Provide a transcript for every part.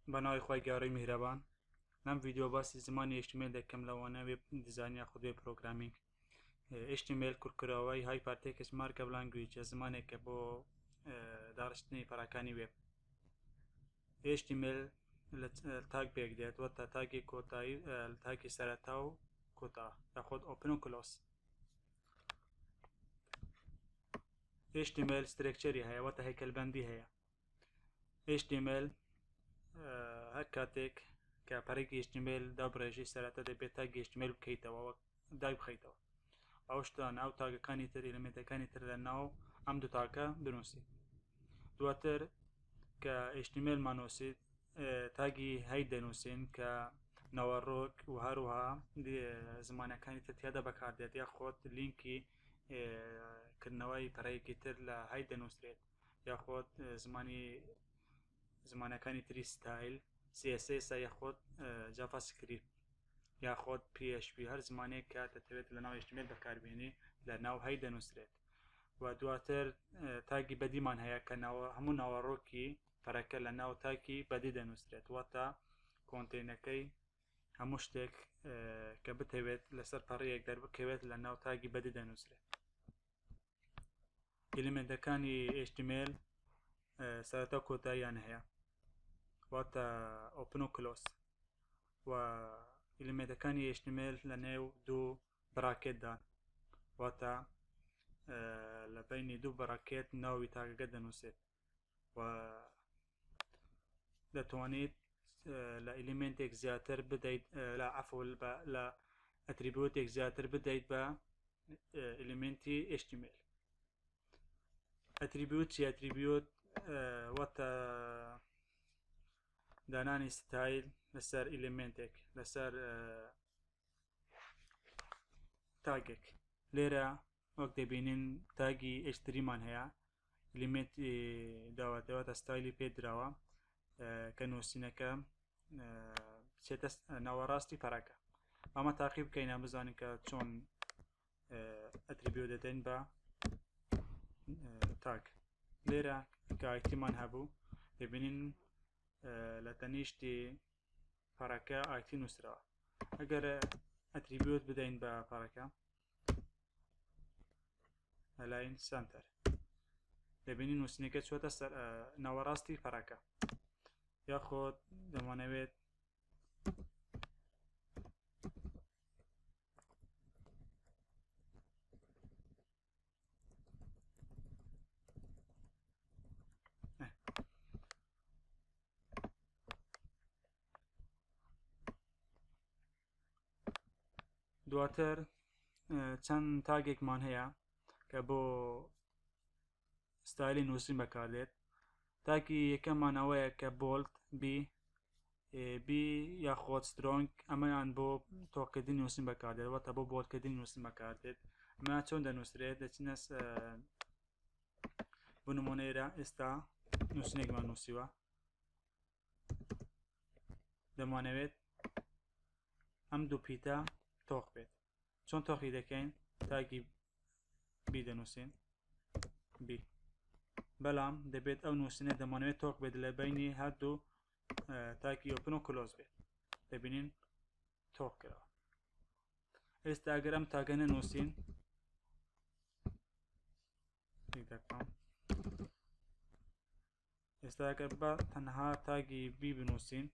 بنای خوای گاری مهربان نم ویدیو باسی زمانی HTML دکم لوانه وب دیزاین یا خود وب پروگرامینگ HTML کرکراوی هایپرتکست مارکاب لانگویج زمانی که با دارستنی پراکانی وب HTML تاگ بگذارد و تاگی کوتاهی تاگی سرتاو کوتاه یا خود اوپن و کلوز HTML استرکچری هیا و تا هیکل بندی هیا HTML هكاتك كبريق HTML دبرجي سرعة بتاج HTMل بكيتا ودايب خيتا أوشتان أو تاج كاني تر إلمنت كاني تر لأنه عم دو تاجا بنوسي دواتر ك HTML مانوسي تاجي هيدا نوسين ك نوروك وهروها دي زمانه كاني تتيادا بكارديات ياخد لينكي كنواي بريق تر لهيدا نوسريت ياخد زمانه كاني تري ستايل CSS ياخد جافا سكريبت ياخد PHP هر زمانه كتتبت لناو HTML بكاربيني لناو هيدا نوسريت ودواتر تاگی بدی من هیا که همون نواروکی فرکل لناو تاگی بدی دنوسريت واتا كونتينكي هموشتك كبتهبت لسر طريق در بكبت لناو تاگی بدی دنوسريت element كاني HTML سرطة كوتا يعني هيا واتا open و close و element كاني HTML لناو دو براكت دان واتا لبيني دو براكت ناوي تاقا قد نوسيت و لتوانيت لإليمنتك زياتر بدايت لا عفو لا اتريبيوتك زياتر بدايت با إليمنتي HTML اتريبيوت يا اتريبيوت واتا داناني ستايل لسر إليمنتك لسر تاجك ليرا وقت بينين تاجي اشتري من هيا ليميت دوات ستايلي بيدراوا كانوا سينكا سيتس نوراستي فراكا اما تعقيب كاينا بزانك شون اتريبيوتين با تاج ليرا كايتمان هبو بينين لتنيشتي فراكا ايتي نسرا اگر اتريبيوت بدين با فراكا لاين سنتر ببینین وسنیکت شوتا سر نواراستی فراکا یاخد دمانوید دواتر چند تاگێک مان هەیە کە بۆ ستایلی نووسین بەکاردێت تاکی یەکەمان ئەوەیە کە بۆلت بی یاخۆت سترۆنگ ئەمەیان بۆ تۆکردنی نووسین بەکاردێت وەتە بۆ بۆلتکردنی نووسین بەکاردێت ئەمە چۆن دەنووسرێت دەچینە بۆ نمونەیەرە ئێستا نووسینێکمان نووسیوە دەمانەوێت ئەم دوو پیتە تۆق بێت چۆن تۆقی دەکەین تاگی بی دەنووسین بی بەڵام دەبێت ئەو نووسینە دەمانوێت تۆق بێت لە بینی هەردوو تاکی ئۆپن و کلۆز بێت دەبینین تۆق کراوە ئێستا ئەگەر ئەم تاگە نەنووسین ئێستا ئەگەر بە تەنها تاگی بی بنووسین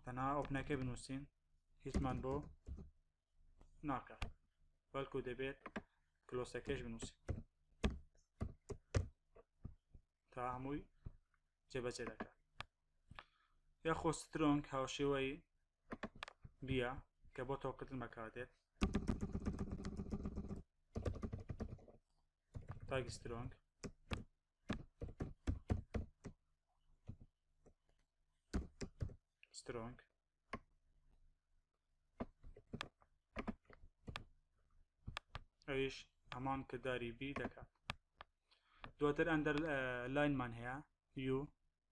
تەنها ئۆپنەکە بنووسین هیچمان بۆ ناکات بەڵکو دەبێت کلۆسەکەش بنووسین تا هەمووی جێبەجێ دەکات یاخۆ سترۆنگ هاوشێوەی بیە کە بۆ تۆکردن بەکاردێت تاگی سترۆنگ سترۆنگ ئەویش هەمان کردداری بی دەکات دواتر ئەندەر لاینمان هەیە یو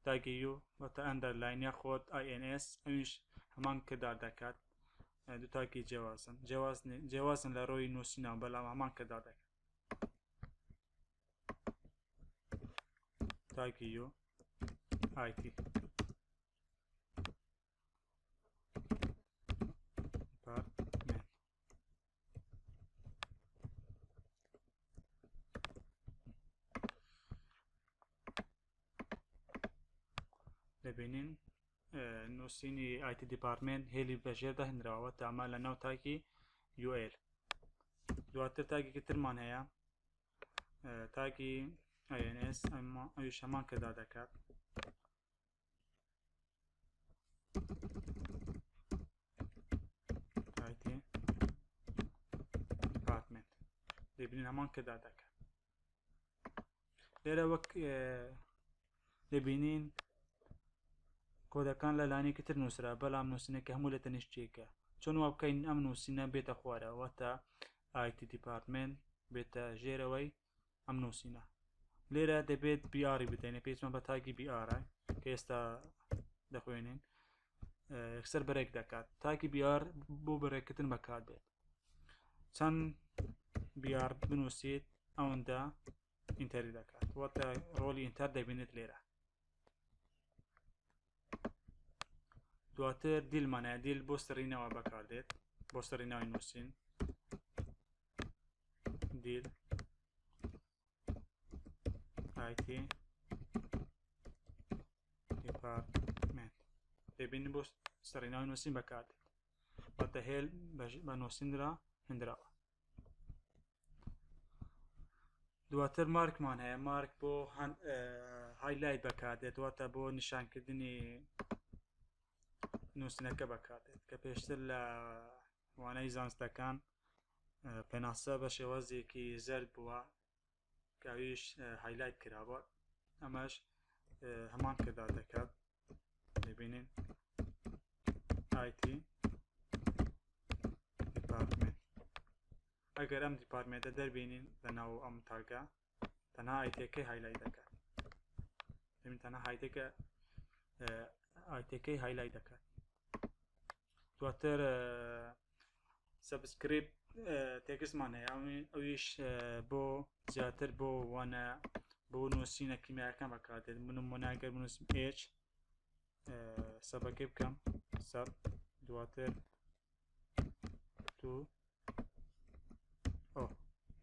تاگی یو وەتە ئەندەر لاین یاخۆت INS ئەویش هەمان کرددار دەکات دو تاکی جیاوازن لە ڕۆی نووسینەوە بەڵام هەمان کرددار دەکات تاگی یو IT دەبینین نووسینی IT دیپارتمنت هێلی بەژێردا هێنراوە تاما لە ناو تاکی UL دواتر تاکێکی ترمان هەیە تاکی INS ئەویش هەمان کەدا دەکات IT دیپارتمنت دەبینین هەمان کەدا دەکات لێرە وەک دەبینین کۆدەکان لە لایەنێکی تر نووسرا بەڵام نووسینەکە هەموو لە تەنیشتێکە چۆن وا بکەین ئەم نووسینە بێتە خوارەوە تا IT دیپارتمنت بێتە ژێرەوەی ئەم نووسینە لێرە دەبێت بیاری بدەینە پێچمە بە تاکی BR کە ئێستا دەخوێنین یەکسەر بەرێک دەکات تاکی BR بۆ بەرێککردن بەکار بێت چەند BR بنووسیت ئەوەندە ئینتەری دەکات واتە ڕۆلی ئینتەر دەبینێت لێرە دواتر دیلمانە دیل بۆ سەرینەوە بەکاردێت بۆ سەرینەوەی نووسین دیل IT دیپارتمنت دەبینین بۆ سەرینەوەی نووسین بەکاردێت واتە هێل بە نووسینرا هێنراوە دواتر مارکمان هەیە مارک بۆ هایلایت بەکاردێت واتە بۆ نیشانکردنی نووسینەکە بەکاردێت کە پێشتر لە وانەی زانستەکان پێناسە بە شێوازێکی زەرد بووە کاویش هایلایت کراوە ئەمەش هەمان کەدا دەکات دەبینین IT دیپارتمنت ئەگەر ئەم دیپارتمنتە دەربینین لەناو ئەم تاگە تەنها ئایتەکەی هایلایت دەکات دەبین تەنها ئایتەکەی هایلایت دەکات دواتر سەبسکریپت تێکستمان هەیە ئەویش بۆ زیاتر بۆ وانە بۆ نووسینە کیمیاکان بەکاردێت نمونەگەر بنووسم H سەبەکەی بکەم سەب دواتر تو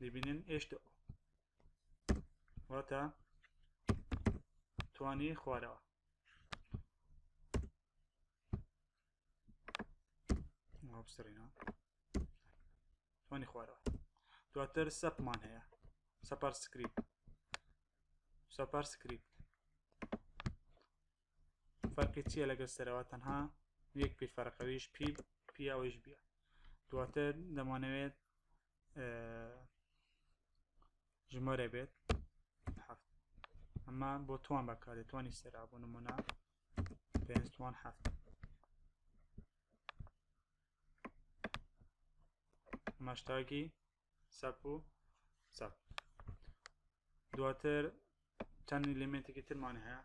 دەبینین H2O واتە توانی خوارەوە توانی خوارەوە دواتر سەپمان هەیە سەپار سکریپت فەرقی چییە لەگەڵ سەرەوە تەنها یەک پێ فەرقەویش پی ئەویش بیە دواتر دەمانەوێت ژمارە بێت ئەمە بۆ توان بەکارێت توانی سەرا بۆ نمونە 5 توان 7 ماشتاگی سەپ و سەپ دواتر چەند ئلیمنتێکی ترمان هەیە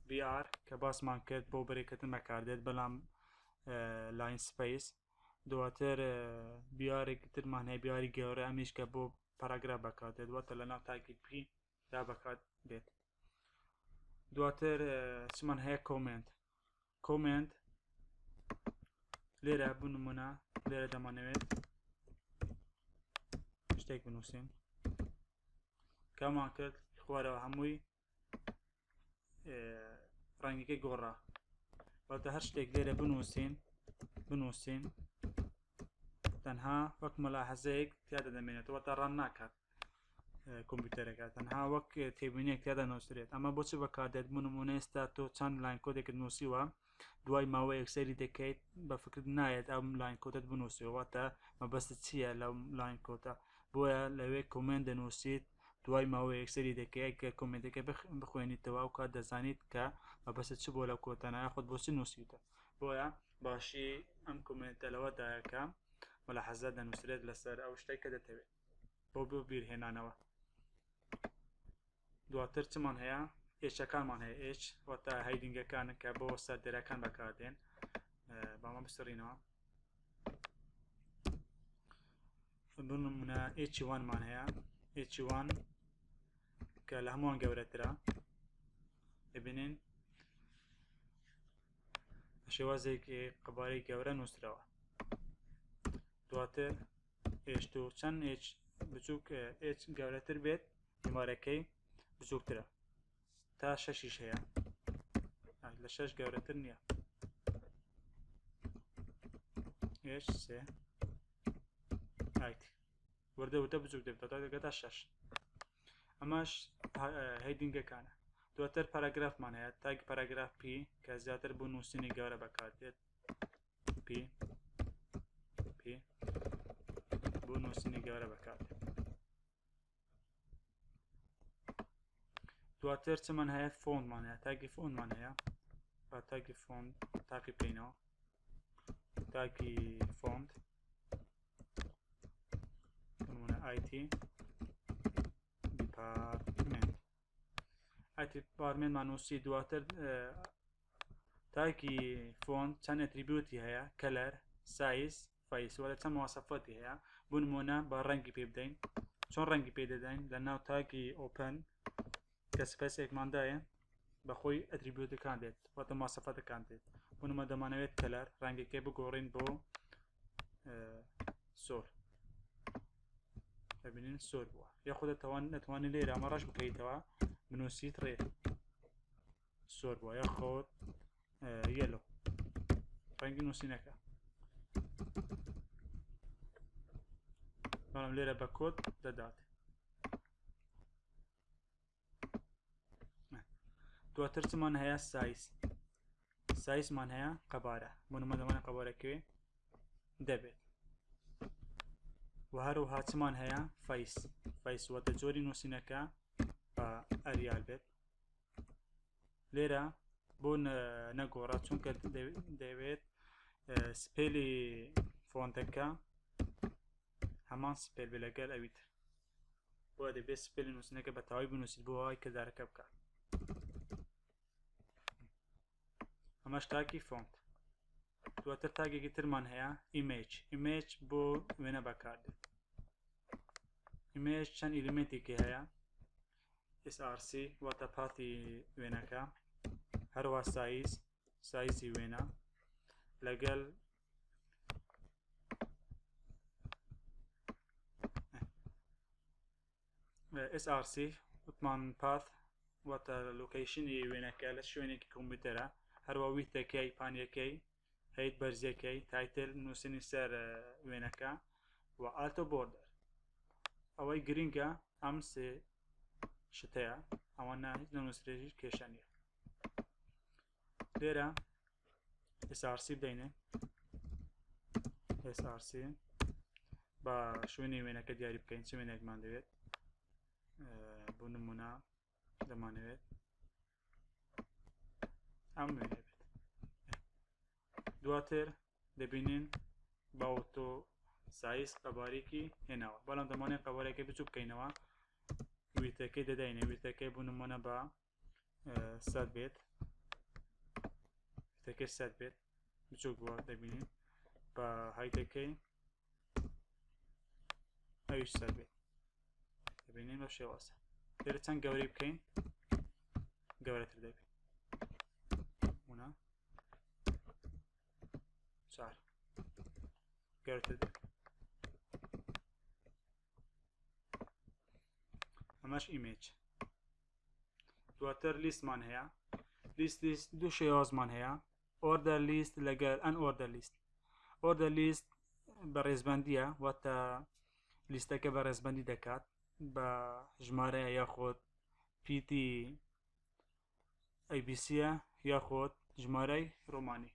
BR کە باسمان کرد بۆ بەرێکردن بەکاردێت بەڵام لاین سپیس دواتر بیارێکی ترمان هەیە بیاری گەورە ئەمیش کە بۆ پاراگراف بەکاردێت دواتە لەناو تاکی پی دا بەکات بێت دواتر چمان هەیە کۆمنت لێرە بنمونە لێرە دەمانەوێت شتێک بنووسین کامان کرد خوارەوە هەمووی ڕەنگەکەی گۆڕا واتە هەر شتێک لێرە بنووسین تەنها وەک مەلاحەزەیەک تیادا دەمێنێت واتە ڕان ناکات کۆمپیوتەرەکە تەنها وەک تێبینیەک تیادا نووسرێت ئەمە بۆچی بەکاردێت بنمونە ئێستا تۆ چەند لاین کۆدێکت نووسیوە دوای ماوەیەک سەیری دەکەیت بە فکرت نایەت ئەم لاین کۆدت بنووسیوە واتە مەبەستت چییە لەو لاین کۆتە بۆیە لەوێ کۆمنت دەنووسیت دوای ماوەیەک سەری دەکەیت کە کۆمنتەکە بخوێنیتەوە و کات دەزانیت کە مەبەستت چ بۆ لەو کۆتانایە خۆت بۆچی نووسیتە بۆیە باشی ئەم کۆمنتە لەوەدایەکە مەلاحەزە دەنووسرێت لەسەر ئەو شتێک کە دەتەوێت بۆ بیرهێنانەوە دواتر چمان هەیە ئێچەکانمان هەیە H واتە هایدینگەکانە کە بۆ سەردەرەکان بەکاردێن بەمە بسڕینەوە بنمونە H1 مان هەیە H1 کە لە هەمووان گەورەترە دەبینین بە شێوازێکی قەبارەی گەورە نووسرەوە دواتر H2 چەند H بچووک H گەورەتر بێت ژمارەکەی بچووکترە تا 6 هەیە لە 6 گەورەتر نییە هێش سێ ئایتی وردە وردە بچووک دەبێت تا دەگەتە 6 ئەمەش هەیدینگەکانە دواتر پاراگرافمان هەیە تاگی پاراگراف پی کە زیاتر بوو نووسینی گەورە بەکاردێت پی بۆ نووسینی گەورە بەکاردێت دواتر چمان هەیە فۆنمان هەیە تاگی فۆنمان هەیە با تاگی فۆن تاقی بکەینەوە تاگی فۆنت آیتی دیپارتمنت آیتی دیپارتمنتمان نووسی دواتر تاگی فۆن چەند ئەتریبیوتی هەیە کەلەر سایز فایس وەرە چەند مواصفەتی هەیە بۆ نمونە بە ڕەنگی پێ بدەین چۆن ڕەنگی پێ دەدەین لە ناو تاگی ئۆپەن کە سپێسێکماندایە بەخۆی ئەتریبیوتەکان دێت واتە مواصفەتەکان دێت بۆ نمە دەمانەوێت کەلەر ڕەنگەکەی بگۆڕین بۆ سۆر ببینین سۆر بووە یاخود نەتوانین لێرە ئەمە ڕەش بکەیتەوە بنووسیت ڕێ سۆر بووە یاخۆت یەلۆ ڕەنگی نووسینەکە بەڵام لێرە بە کۆد دەدات دواتر چمان هەیە سایزمان هەیە قەبارە بۆ نمە دەمانە قەبارەکەوێ دەبێت و هەروەها چمان هەیە فایس واتە جۆری نووسینەکە بە ئەریال بێت لێرە بۆ نەگۆڕە چونکە دەوێت سپێلی فۆنتەکە هەمان سپێل بێ لەگەڵ ئەویتر بۆ دەبێت سپێلی نووسینەکە بە تەواوی بنووسیت بۆ ئەوەی کەدارەکە بکات ئەمەش تاکی فۆنت دواتر تاگێکی ترمان هەیە ئیمێج بۆ وێنە بەکاردێت ئیمێج چەند ئیلیمنتێکی هەیە src واتە پاتی وێنەکە هەروە سایزی وێنە لەگەڵ src وتمان پاth واتە لۆکەیشنی وێنەکە لە شوێنێکی کۆمپیوتەرە هەروە ویتەکەی پانیەکەی هەیت بەرزیەکەی تایتل نووسینی سەر وێنەکە و ئالتۆ بۆردەر ئەوەی گرینگە ئەم سێ شتەیە ئەوانە هیچ لە نووسرێژی کێشە نییە لێرە src بدەینێ src بە شوێنی وێنەکە دیاری بکەین چ وێنێکمان دەوێت بۆ نمونە دەمانەوێت ئەم وێنە بێت دواتر دەبینین باوتۆ سایز قەبارێکی هێناوە بەڵام دەمانێت قەبارێکی بچوو بکەینەوە ویتەکەی دەداینێ ویتەکەی بۆ نمونە بە 100 بێت ویتەکەی 100 بێت بچووک بووە دەبینین بە هایتەکەی ئەویش 100 بێت دەبینین بە شێوازە لێرە چەند گەورەی بکەین گەورەتر دەبێت هنا 4 گەورەتر دەبێت ئەمەش ئیمێج دواتر لیستمان هەیە لیست دوو شێوازمان هەیە ئۆردەر لیست لەگەڵ ئەن ئۆردەر لیست بە ڕێزبەندیە واتە لیستەکە بە ڕێزبەندی دەکات بە ژمارەیە یاخۆت پیتی ئەیبیسیە یاخۆت ژمارەی ڕۆمانی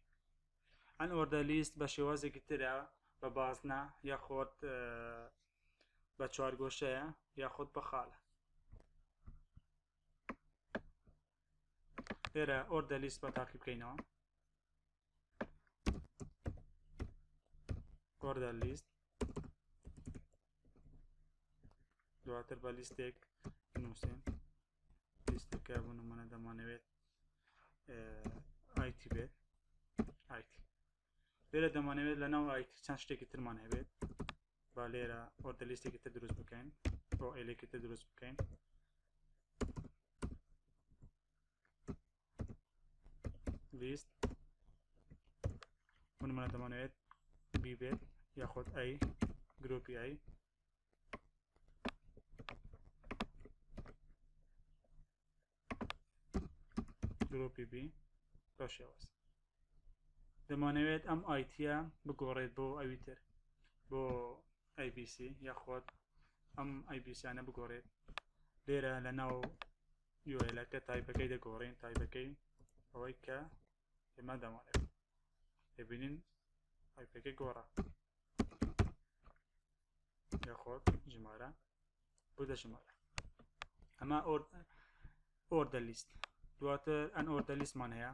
ئەن ئۆردەر لیست بە شێوازێکی ترە بە بازنە یاخۆت بە چوارگۆشەیە یاخۆت بە خاڵە لێرە ئۆردەر لیست بە تاقی بکەینەوە ئۆردەر لیست دواتر بە لیستێک بنووسین لیستەکە بۆ نمونە دەمانەوێت ئایتی بێت ئایتی لێرە دەمانەوێت لە ناو ئایتی چەند شتێکی ترمان هەبێت با لێرە ئۆردەر لیستێکی تر دروست بکەین بۆ ئێلێکی تر دروست بکەین لیست بۆ نمونە دەمانەوێت بی بێت یاخۆت ئەی گرۆپی ئەی گرۆپی بی بەشێوەست دەمانەوێت ئەم ئایتیە بگۆڕێت بۆ ئەویتر بۆ ABC یاخۆت ئەم ئایبیسیانە بگۆڕێت لێرە لە ناو URLەکە تایپەکەی دەگۆڕین تایپەکەی ئەوەی کە ئێمە دەمانێت دەبینین تایپەکەی گۆڕە یاخۆت ژمارە بودە ژمارە ئەمە ئۆردە لیست دواتر ئەن ئۆردە لیستمان هەیە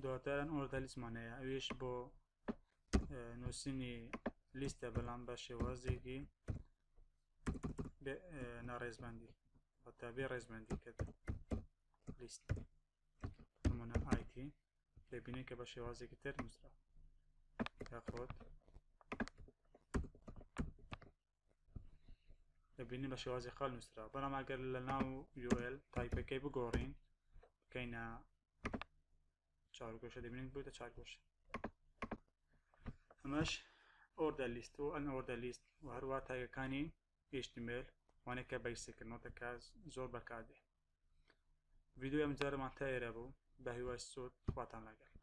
دواتر ئەن ئۆردە لیستمان هەیە ئەویش بۆ نووسینی لیستە بەڵام بە شێوازێکی ناڕێزبەندی هەتا بێ ڕێزبەندی کرد لیست نمونە ئایتی دەبینێت کە بە شێوازێکی تر نووسرا یاخۆت دەبینین بە شێوازی خەڵ نووسرا بەڵام ئەگەر لە ناو URL تایپەکەی بگۆڕین بکەینە چارگۆشە دەبینین بوویتە چارگۆشە ئەمەش ئۆردە لیست و ئەن ئۆردە لیست و هەروە تایگەکانی HTML وانێک کە بەیسکردنەوەتەکە زۆر بەکاردێ ڤیدیۆ ئەم جارەمان تا ئێرە بوو بە هیوای سوود خواتان لەگەڵ